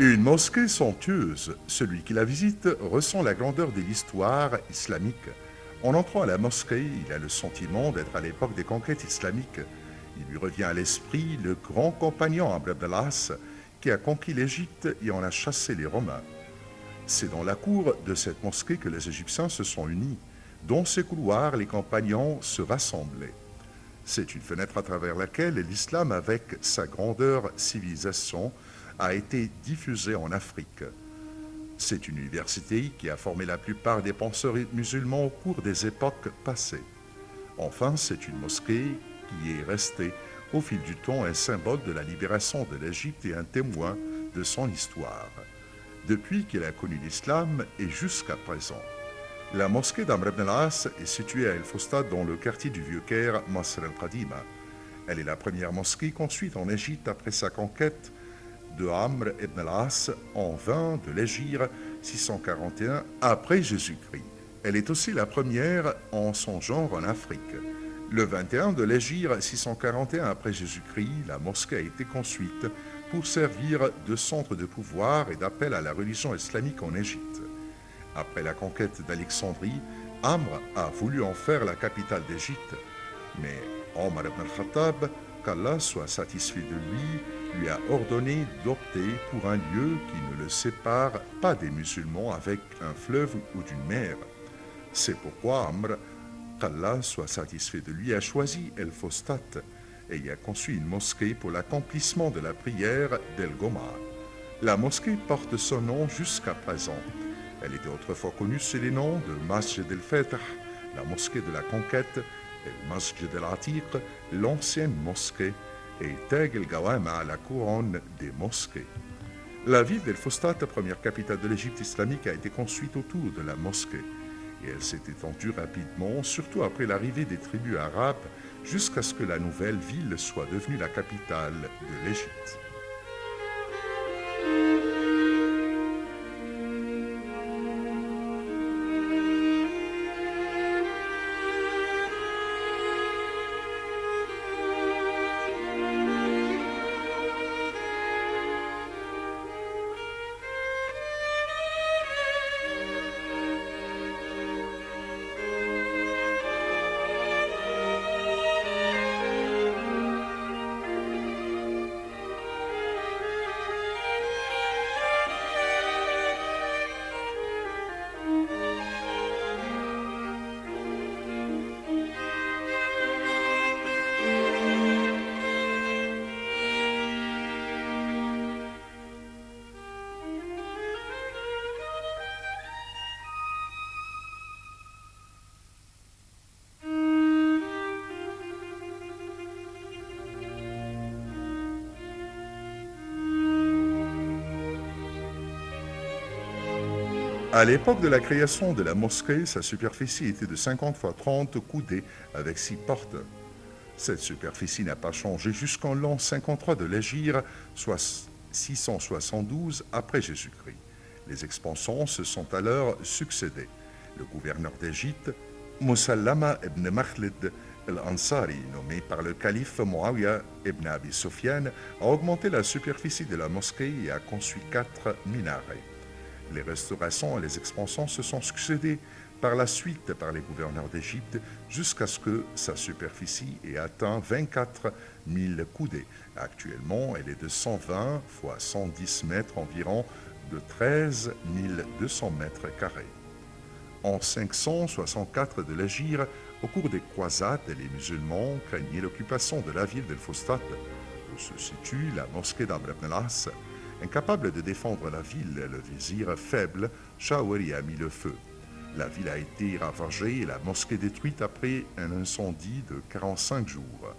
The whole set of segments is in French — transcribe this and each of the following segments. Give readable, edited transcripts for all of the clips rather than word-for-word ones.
Une mosquée somptueuse, celui qui la visite ressent la grandeur de l'histoire islamique. En entrant à la mosquée, il a le sentiment d'être à l'époque des conquêtes islamiques. Il lui revient à l'esprit le grand compagnon Amr ibn al-As qui a conquis l'Égypte et en a chassé les Romains. C'est dans la cour de cette mosquée que les Égyptiens se sont unis. Dans ces couloirs, les compagnons se rassemblaient. C'est une fenêtre à travers laquelle l'islam, avec sa grandeur civilisation, a été diffusé en Afrique. C'est une université qui a formé la plupart des penseurs musulmans au cours des époques passées. Enfin, c'est une mosquée qui est restée au fil du temps un symbole de la libération de l'Égypte et un témoin de son histoire, depuis qu'elle a connu l'islam et jusqu'à présent. La mosquée d'Amr ibn al-As est située à El Fostat dans le quartier du Vieux-Caire, Masr al-Qadima. Elle est la première mosquée construite en Égypte après sa conquête de Amr ibn al-As en 20 de l'Hégire 641 après Jésus-Christ. Elle est aussi la première en son genre en Afrique. Le 21 de l'Hégire 641 après Jésus-Christ, la mosquée a été construite pour servir de centre de pouvoir et d'appel à la religion islamique en Égypte. Après la conquête d'Alexandrie, Amr a voulu en faire la capitale d'Égypte, mais Omar ibn al-Khattab, qu'Allah soit satisfait de lui a ordonné d'opter pour un lieu qui ne le sépare pas des musulmans avec un fleuve ou d'une mer. C'est pourquoi Amr, qu'Allah soit satisfait de lui, a choisi El Fostat et y a conçu une mosquée pour l'accomplissement de la prière d'El Goma. La mosquée porte son nom jusqu'à présent. Elle était autrefois connue sous les noms de Masjid el-Fatah, la mosquée de la conquête, et Masjid el-Atiq, l'ancienne mosquée, et Tag el-Gawama, la couronne des mosquées. La ville d'El Fostat, première capitale de l'Égypte islamique, a été construite autour de la mosquée. Et elle s'est étendue rapidement, surtout après l'arrivée des tribus arabes, jusqu'à ce que la nouvelle ville soit devenue la capitale de l'Égypte. À l'époque de la création de la mosquée, sa superficie était de 50 x 30 coudées avec 6 portes. Cette superficie n'a pas changé jusqu'en l'an 53 de l'Hégire, soit 672 après Jésus-Christ. Les expansions se sont alors succédées. Le gouverneur d'Égypte, Musallama ibn Makhlid al-Ansari, nommé par le calife Muawiyah ibn Abi Sufyan, a augmenté la superficie de la mosquée et a construit 4 minarets. Les restaurations et les expansions se sont succédées par la suite par les gouverneurs d'Égypte jusqu'à ce que sa superficie ait atteint 24 000 coudées. Actuellement, elle est de 120 x 110 mètres, environ de 13 200 mètres carrés. En 564 de l'Hégire, au cours des croisades, les musulmans craignaient l'occupation de la ville d'El Fostat, où se situe la mosquée d'Amr ibn al-As. Incapable de défendre la ville, le vizir faible, Shawari, a mis le feu. La ville a été ravagée et la mosquée détruite après un incendie de 45 jours.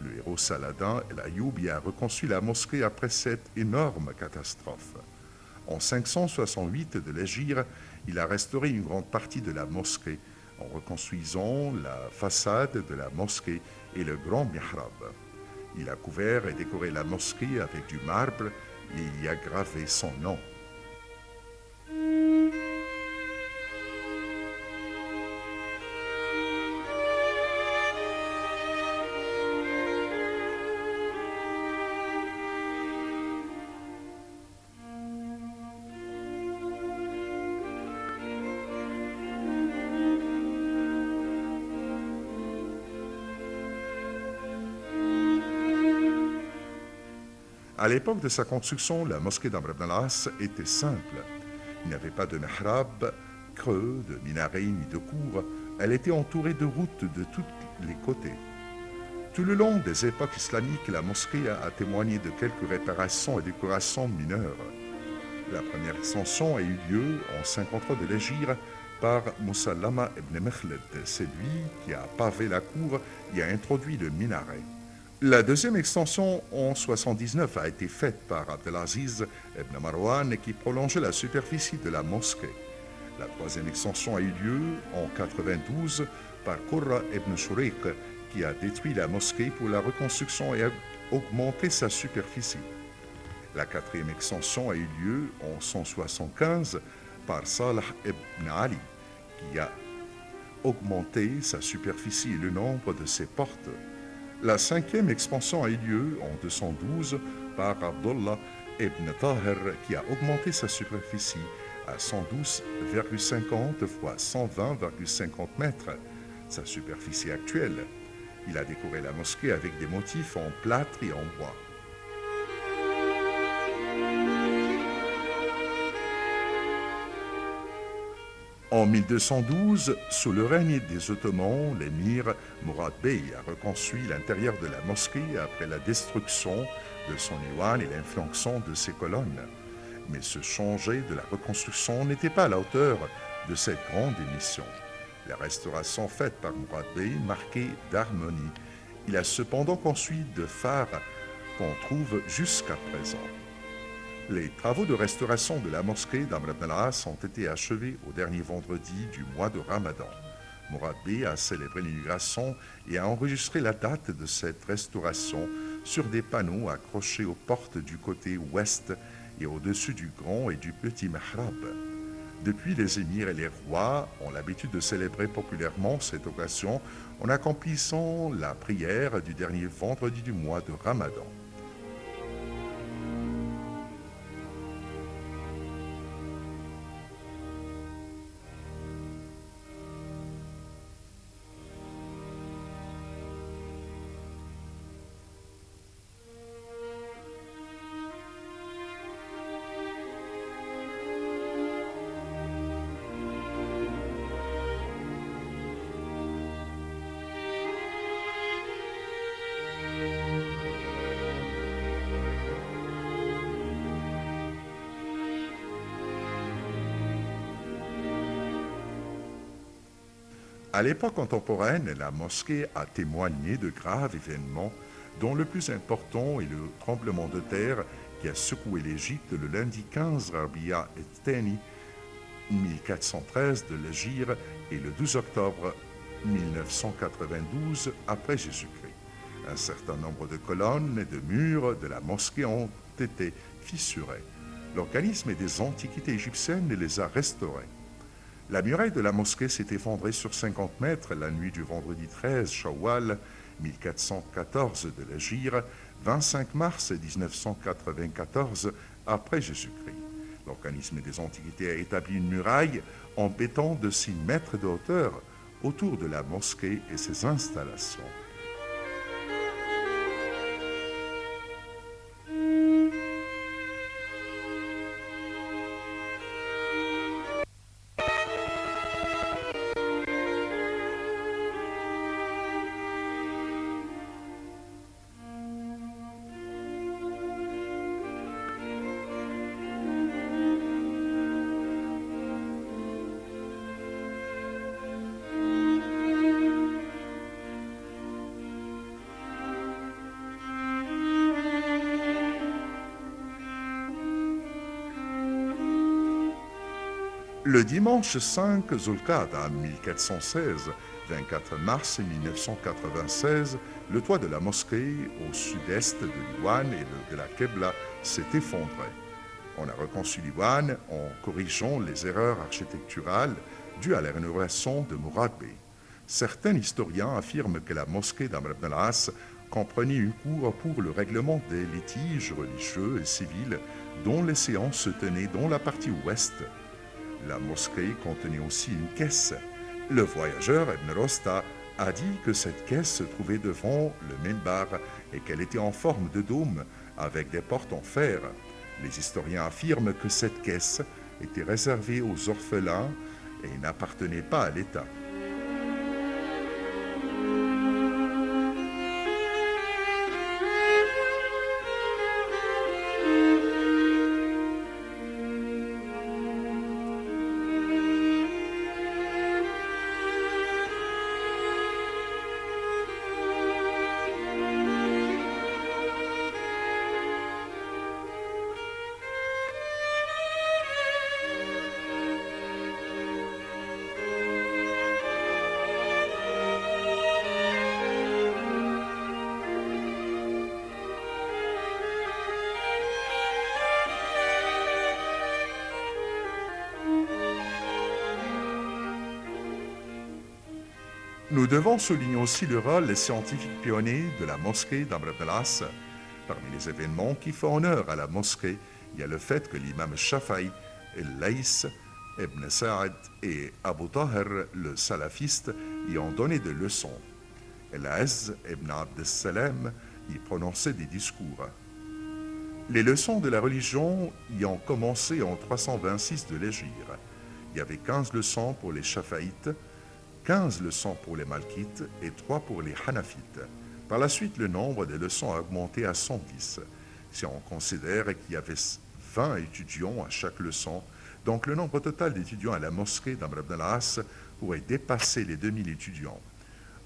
Le héros Saladin El Ayyoubi a reconstruit la mosquée après cette énorme catastrophe. En 568 de l'Hégire, il a restauré une grande partie de la mosquée en reconstruisant la façade de la mosquée et le grand mihrab. Il a couvert et décoré la mosquée avec du marbre et il y a gravé son nom. À l'époque de sa construction, la mosquée d'Amr ibn al-As était simple. Il n'y avait pas de mihrab, creux, de minaret ni de cour. Elle était entourée de routes de tous les côtés. Tout le long des époques islamiques, la mosquée a témoigné de quelques réparations et décorations mineures. La première extension a eu lieu en 53 de l'Hégire par Musallama ibn Mekhled. C'est lui qui a pavé la cour et a introduit le minaret. La deuxième extension en 79 a été faite par Abdelaziz ibn Marwan qui prolongeait la superficie de la mosquée. La troisième extension a eu lieu en 92 par Qurra ibn Shuriq qui a détruit la mosquée pour la reconstruction et a augmenté sa superficie. La quatrième extension a eu lieu en 175 par Salah ibn Ali qui a augmenté sa superficie et le nombre de ses portes. La cinquième expansion a eu lieu en 212 par Abdullah ibn Tahir qui a augmenté sa superficie à 112,50 fois 120,50 mètres, sa superficie actuelle. Il a décoré la mosquée avec des motifs en plâtre et en bois. En 1212, sous le règne des Ottomans, l'émir Mourad Bey a reconstruit l'intérieur de la mosquée après la destruction de son iwan et l'inflexion de ses colonnes. Mais ce changer de la reconstruction n'était pas à la hauteur de cette grande émission. La restauration faite par Mourad Bey marquait d'harmonie. Il a cependant construit de phares qu'on trouve jusqu'à présent. Les travaux de restauration de la mosquée d'Amr ibn al-As ont été achevés au dernier vendredi du mois de Ramadan. Mourad Bey a célébré l'inauguration et a enregistré la date de cette restauration sur des panneaux accrochés aux portes du côté ouest et au-dessus du grand et du petit mihrab. Depuis, les émirs et les rois ont l'habitude de célébrer populairement cette occasion en accomplissant la prière du dernier vendredi du mois de Ramadan. À l'époque contemporaine, la mosquée a témoigné de graves événements, dont le plus important est le tremblement de terre qui a secoué l'Égypte le lundi 15 Rabia et-Thani 1413 de l'Hégire et le 12 octobre 1992 après Jésus-Christ. Un certain nombre de colonnes et de murs de la mosquée ont été fissurés. L'organisme des antiquités égyptiennes les a restaurés. La muraille de la mosquée s'est effondrée sur 50 mètres la nuit du vendredi 13 Shawwal 1414 de l'Hégire, 25 mars 1994 après Jésus-Christ. L'organisme des antiquités a établi une muraille en béton de 6 mètres de hauteur autour de la mosquée et ses installations. Le dimanche 5 Zulqa'da 1416, 24 mars 1996, le toit de la mosquée au sud-est de l'Iwan et de la Qibla s'est effondré. On a reconstruit l'Iwan en corrigeant les erreurs architecturales dues à la rénovation de Mourad Bey. Certains historiens affirment que la mosquée d'Amr ibn al-As comprenait une cour pour le règlement des litiges religieux et civils dont les séances se tenaient dans la partie ouest. La mosquée contenait aussi une caisse. Le voyageur Ibn Rosta a dit que cette caisse se trouvait devant le minbar et qu'elle était en forme de dôme avec des portes en fer. Les historiens affirment que cette caisse était réservée aux orphelins et n'appartenait pas à l'État. Nous devons souligner aussi le rôle des scientifiques pionniers de la mosquée d'Amr ibn al-As. Parmi les événements qui font honneur à la mosquée, il y a le fait que l'imam Shafi'i, Lays ibn Sa'd et Abu Tahir, le salafiste, y ont donné des leçons. El-Az ibn Abd al-Salam y prononçait des discours. Les leçons de la religion y ont commencé en 326 de l'Hégire. Il y avait 15 leçons pour les Shafi'ites, 15 leçons pour les Malkites et 3 pour les Hanafites. Par la suite, le nombre des leçons a augmenté à 110. Si on considère qu'il y avait 20 étudiants à chaque leçon, donc le nombre total d'étudiants à la mosquée d'Amr ibn al-As pourrait dépasser les 2000 étudiants.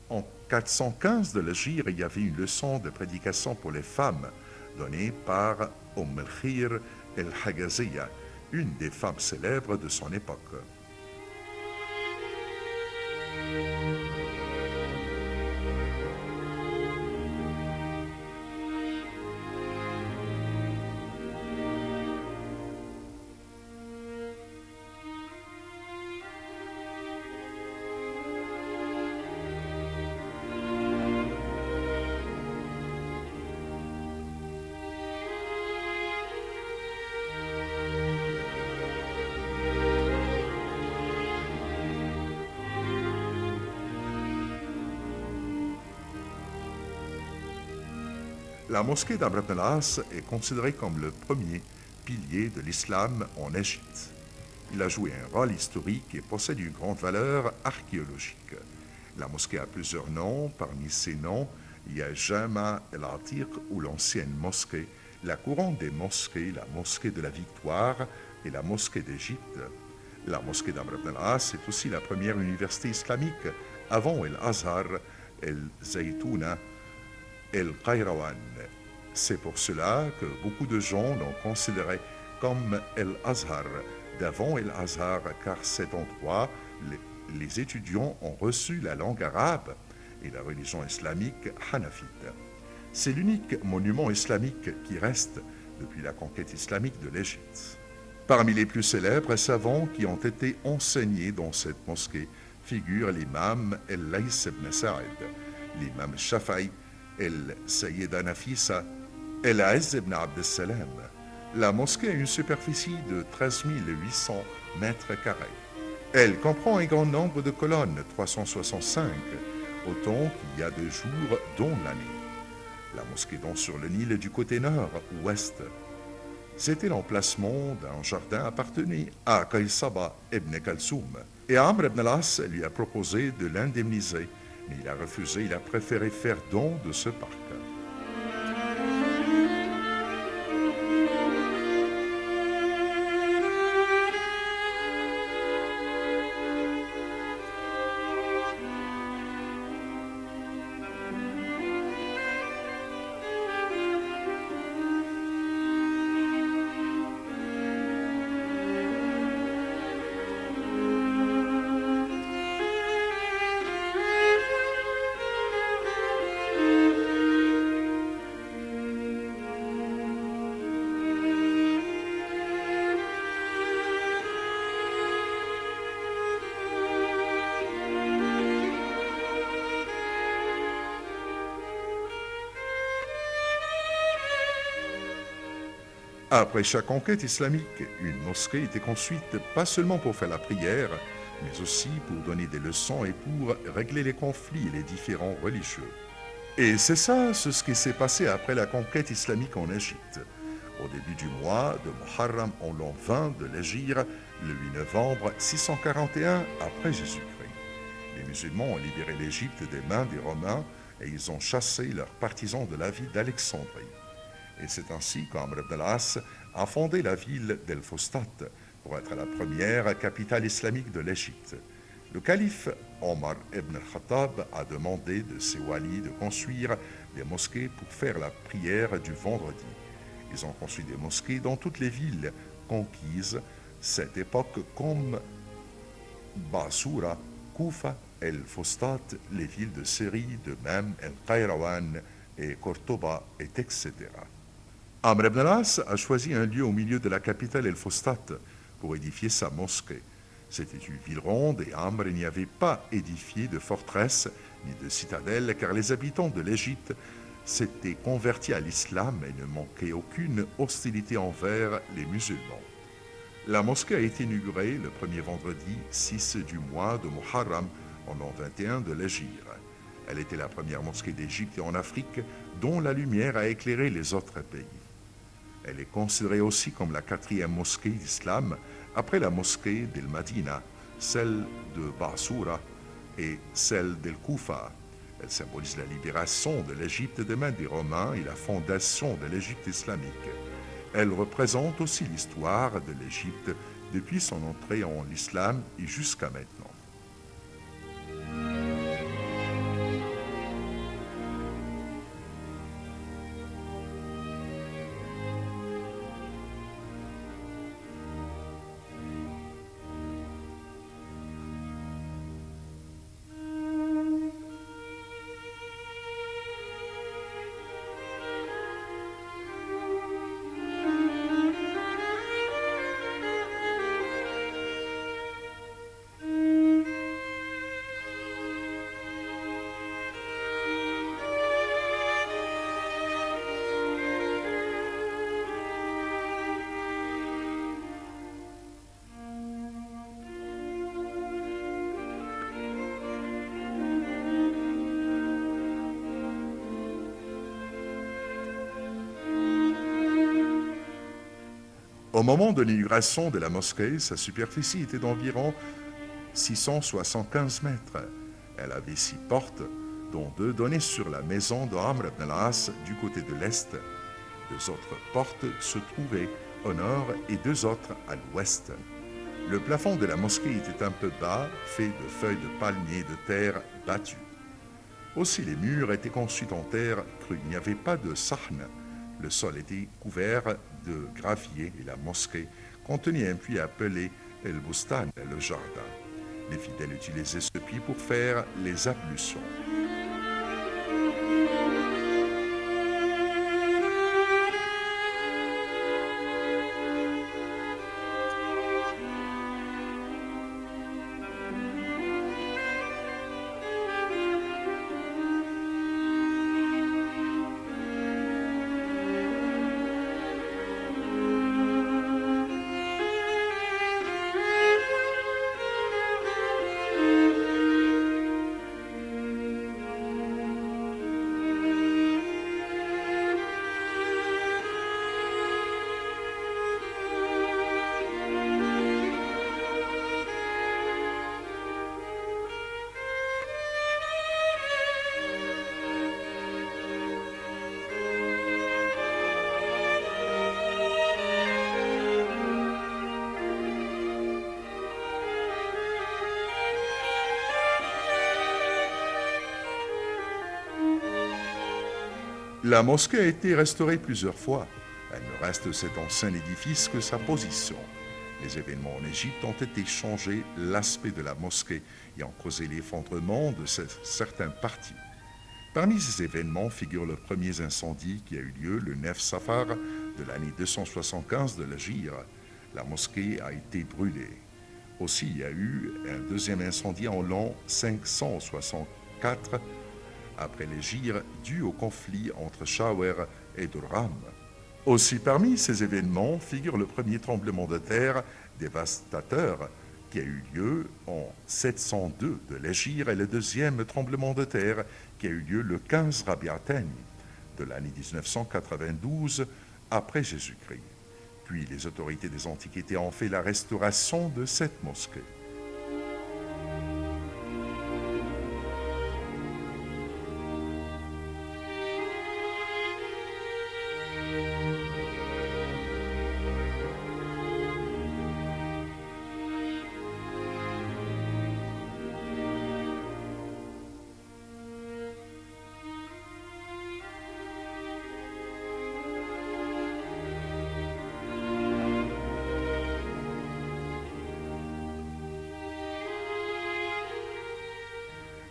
En 415 de l'Hégire, il y avait une leçon de prédication pour les femmes, donnée par al-Khir el-Hagaziyya, une des femmes célèbres de son époque. La mosquée d'Amr ibn al-As est considérée comme le premier pilier de l'islam en Égypte. Il a joué un rôle historique et possède une grande valeur archéologique. La mosquée a plusieurs noms. Parmi ces noms, il y a Jama el-Atiq ou l'ancienne mosquée, la couronne des mosquées, la mosquée de la Victoire et la mosquée d'Égypte. La mosquée d'Amr ibn al-As est aussi la première université islamique avant el-Azhar, el-Zaytouna, el-Qayrawan. C'est pour cela que beaucoup de gens l'ont considéré comme el-Azhar, d'avant el-Azhar, car cet endroit, les étudiants ont reçu la langue arabe et la religion islamique hanafite. C'est l'unique monument islamique qui reste depuis la conquête islamique de l'Égypte. Parmi les plus célèbres savants qui ont été enseignés dans cette mosquée figurent l'imam el-Lays ibn Sa'd, l'imam Shafi'i, el-Sayyida Nafisa, el-Az ibn Abd al-Salam. La mosquée a une superficie de 13 800 mètres carrés. Elle comprend un grand nombre de colonnes, 365, autant qu'il y a de jours dans l'année. La mosquée donne sur le Nil du côté nord-ouest. C'était l'emplacement d'un jardin appartenant à Qaysaba ibn Kalsoum. Et Amr ibn al-As lui a proposé de l'indemniser, mais il a refusé, il a préféré faire don de ce parc. Après chaque conquête islamique, une mosquée était construite pas seulement pour faire la prière, mais aussi pour donner des leçons et pour régler les conflits et les différends religieux. Et c'est ça, ce qui s'est passé après la conquête islamique en Égypte. Au début du mois de Muharram en l'an 20 de l'Hégire, le 8 novembre 641 après Jésus-Christ. Les musulmans ont libéré l'Égypte des mains des Romains et ils ont chassé leurs partisans de la ville d'Alexandrie. Et c'est ainsi qu'Amr ibn al-As a fondé la ville d'El-Fostat pour être la première capitale islamique de l'Égypte. Le calife Omar ibn al-Khattab a demandé de ses walis de construire des mosquées pour faire la prière du vendredi. Ils ont construit des mosquées dans toutes les villes conquises cette époque comme Bassoura, Koufa, El-Fostat, les villes de Syrie, de même El-Qayrawan et Cordoba, etc. Amr ibn al-As a choisi un lieu au milieu de la capitale El-Fostat pour édifier sa mosquée. C'était une ville ronde et Amr n'y avait pas édifié de forteresse ni de citadelle car les habitants de l'Égypte s'étaient convertis à l'islam et ne manquaient aucune hostilité envers les musulmans. La mosquée a été inaugurée le premier vendredi 6 du mois de Muharram en l'an 21 de l'Hégire. Elle était la première mosquée d'Égypte et en Afrique dont la lumière a éclairé les autres pays. Elle est considérée aussi comme la quatrième mosquée d'islam après la mosquée d'El Madina, celle de Bassoura et celle d'El Koufa. Elle symbolise la libération de l'Égypte des mains des Romains et la fondation de l'Égypte islamique. Elle représente aussi l'histoire de l'Égypte depuis son entrée en l'islam et jusqu'à maintenant. Au moment de l'inauguration de la mosquée, sa superficie était d'environ 675 mètres. Elle avait 6 portes, dont 2 donnaient sur la maison de Amr ibn al-As du côté de l'est. 2 autres portes se trouvaient au nord et 2 autres à l'ouest. Le plafond de la mosquée était un peu bas, fait de feuilles de palmier et de terre battue. Aussi les murs étaient construits en terre crue. Il n'y avait pas de sahn. Le sol était couvert de gravier et la mosquée contenait un puits appelé El Bustan, le jardin. Les fidèles utilisaient ce puits pour faire les ablutions. La mosquée a été restaurée plusieurs fois. Elle ne reste cet ancien édifice que sa position. Les événements en Égypte ont été changés l'aspect de la mosquée et ont causé l'effondrement de certaines parties. Parmi ces événements figure le premier incendie qui a eu lieu le 9 Safar de l'année 275 de l'Hégire. La mosquée a été brûlée. Aussi, il y a eu un deuxième incendie en l'an 564 après l'Hégire, dû au conflit entre Shawer et Durham. Aussi, parmi ces événements figure le premier tremblement de terre dévastateur qui a eu lieu en 702 de l'Hégire et le deuxième tremblement de terre qui a eu lieu le 15 Rabi' Thani de l'année 1992 après Jésus-Christ. Puis les autorités des Antiquités ont fait la restauration de cette mosquée.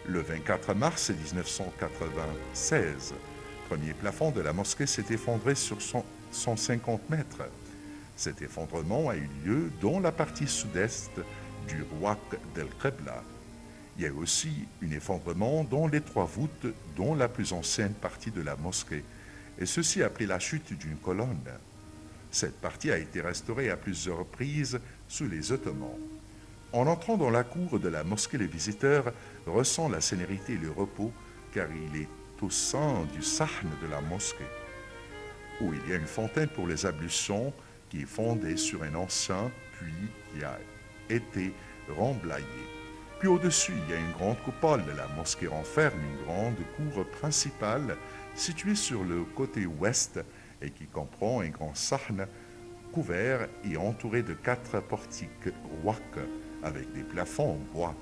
Le 24 mars 1996, le premier plafond de la mosquée s'est effondré sur 150 mètres. Cet effondrement a eu lieu dans la partie sud-est du Wak del Qibla. Il y a aussi un effondrement dans les trois voûtes, dont la plus ancienne partie de la mosquée, et ceci après la chute d'une colonne. Cette partie a été restaurée à plusieurs reprises sous les Ottomans. En entrant dans la cour de la mosquée, les visiteurs ressentent la sérénité et le repos, car il est au sein du sahn de la mosquée, où il y a une fontaine pour les ablutions qui est fondée sur un ancien puits qui a été remblayé. Puis au-dessus, il y a une grande coupole. La mosquée renferme une grande cour principale située sur le côté ouest et qui comprend un grand sahn couvert et entouré de 4 portiques wak avec des plafonds en bois.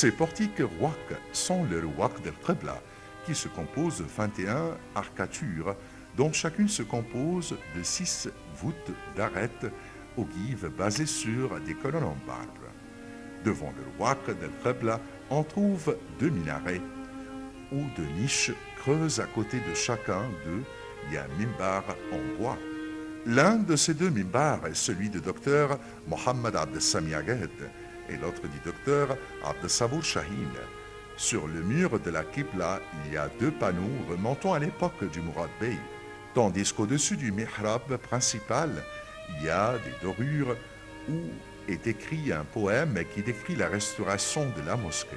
Ces portiques wak sont le Wak del Qibla, qui se compose de 21 arcatures, dont chacune se compose de 6 voûtes d'arêtes ogives basées sur des colonnes en marbre. Devant le Wak del Qibla, on trouve 2 minarets ou 2 niches creuses à côté de chacun d'eux. Il y a un mimbar en bois. L'un de ces 2 mimbars est celui du docteur Mohammed Abdessami Aghed, et l'autre du docteur Abdessabour Shahin. Sur le mur de la Qibla, il y a 2 panneaux remontant à l'époque du Mourad Bey, tandis qu'au-dessus du mihrab principal, il y a des dorures où est écrit un poème qui décrit la restauration de la mosquée.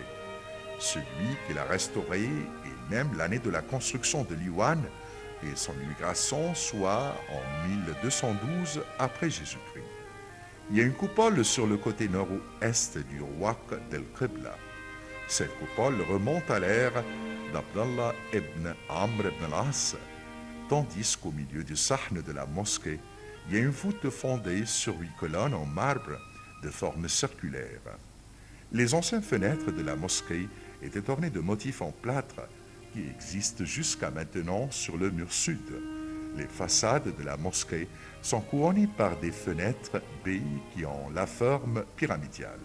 Celui qui l'a restaurée et même l'année de la construction de l'Iwan et son immigration, soit en 1212 après Jésus-Christ. Il y a une coupole sur le côté nord-ouest du Wak del Qibla. Cette coupole remonte à l'ère d'Abdallah ibn Amr ibn al-As, tandis qu'au milieu du sahn de la mosquée, il y a une voûte fondée sur 8 colonnes en marbre de forme circulaire. Les anciennes fenêtres de la mosquée étaient ornées de motifs en plâtre qui existent jusqu'à maintenant sur le mur sud. Les façades de la mosquée sont couronnées par des fenêtres baies qui ont la forme pyramidale.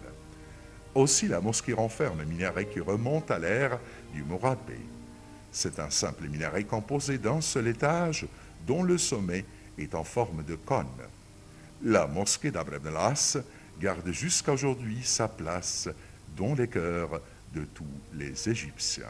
Aussi, la mosquée renferme un minaret qui remonte à l'ère du Mourad Bey. C'est un simple minaret composé d'un seul étage dont le sommet est en forme de cône. La mosquée d'Amr ibn al-As garde jusqu'à aujourd'hui sa place dans les cœurs de tous les Égyptiens.